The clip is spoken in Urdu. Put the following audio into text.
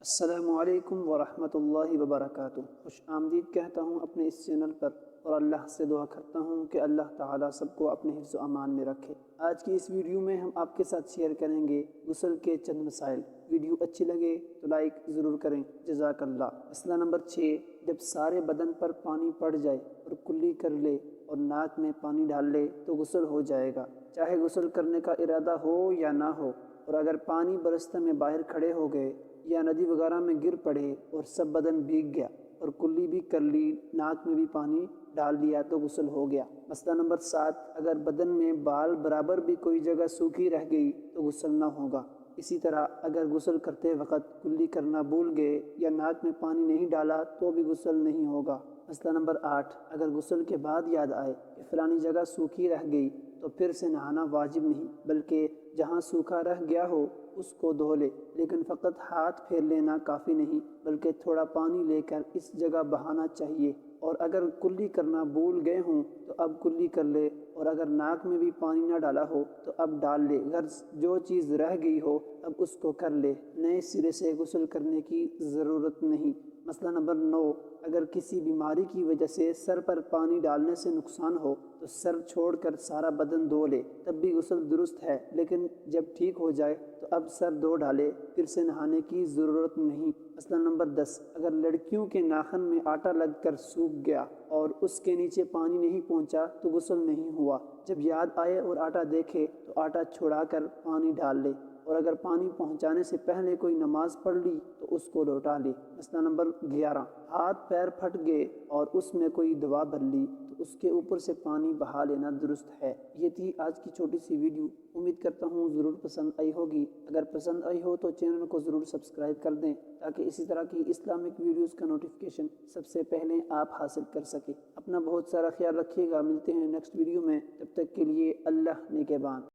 السلام علیکم ورحمۃ اللہ وبرکاتہ۔ خوش آمدید کہتا ہوں اپنے اس چینل پر، اور اللہ سے دعا کرتا ہوں کہ اللہ تعالیٰ سب کو اپنے حفظ و امان میں رکھے۔ آج کی اس ویڈیو میں ہم آپ کے ساتھ شیئر کریں گے غسل کے چند مسائل۔ ویڈیو اچھی لگے تو لائک ضرور کریں، جزاک اللہ۔ مسئلہ نمبر 6، جب سارے بدن پر پانی پڑ جائے اور کلی کر لے اور ناک میں پانی ڈال لے تو غسل ہو جائے گا، چاہے غسل کرنے کا ارادہ ہو یا نہ ہو۔ اور اگر پانی برستے میں باہر کھڑے ہو گئے یا ندی وغیرہ میں گر پڑے اور سب بدن بھیگ گیا اور کلی بھی کر لی، ناک میں بھی پانی ڈال دیا تو غسل ہو گیا۔ مسئلہ نمبر 7، اگر بدن میں بال برابر بھی کوئی جگہ سوکھی رہ گئی تو غسل نہ ہوگا۔ اسی طرح اگر غسل کرتے وقت کلی کرنا بھول گئے یا ناک میں پانی نہیں ڈالا تو بھی غسل نہیں ہوگا۔ مسئلہ نمبر 8، اگر غسل کے بعد یاد آئے کہ فلانی جگہ سوکھی رہ گئی تو پھر سے نہانا واجب نہیں، بلکہ جہاں سوکھا رہ گیا ہو اس کو دھو لے، لیکن فقط ہاتھ پھیر لینا کافی نہیں، بلکہ تھوڑا پانی لے کر اس جگہ بہانا چاہیے۔ اور اگر کلی کرنا بھول گئے ہوں تو اب کلی کر لے، اور اگر ناک میں بھی پانی نہ ڈالا ہو تو اب ڈال لے، غرض جو چیز رہ گئی ہو اب اس کو کر لے، نئے سرے سے غسل کرنے کی ضرورت نہیں۔ مسئلہ نمبر 9، اگر کسی بیماری کی وجہ سے سر پر پانی ڈالنے سے نقصان ہو تو سر چھوڑ کر سارا بدن دھو لے، تب بھی غسل درست ہے، لیکن جب ٹھیک ہو جائے تو اب سر دھو ڈالے، پھر سے نہانے کی ضرورت نہیں۔ مسئلہ نمبر 10، اگر لڑکیوں کے ناخن میں آٹا لگ کر سوکھ گیا اور اس کے نیچے پانی نہیں پہنچا تو غسل نہیں ہوا، جب یاد آئے اور آٹا دیکھے تو آٹا چھڑا کر پانی ڈال لے، اور اگر پانی پہنچانے سے پہلے کوئی نماز پڑھ لی تو اس کو لوٹا لے۔ مسئلہ نمبر 11، ہاتھ پیر پھٹ گئے اور اس میں کوئی دوا بھر لی تو اس کے اوپر سے پانی بہا لینا درست ہے۔ یہ تھی آج کی چھوٹی سی ویڈیو، امید کرتا ہوں ضرور پسند آئی ہوگی۔ اگر پسند آئی ہو تو چینل کو ضرور سبسکرائب کر دیں تاکہ اسی طرح کی اسلامک ویڈیوز کا نوٹیفیکیشن سب سے پہلے آپ حاصل کر سکیں۔ اپنا بہت سارا خیال رکھیے گا، ملتے ہیں نیکسٹ ویڈیو میں، تب تک کے لیے اللہ نگہبان۔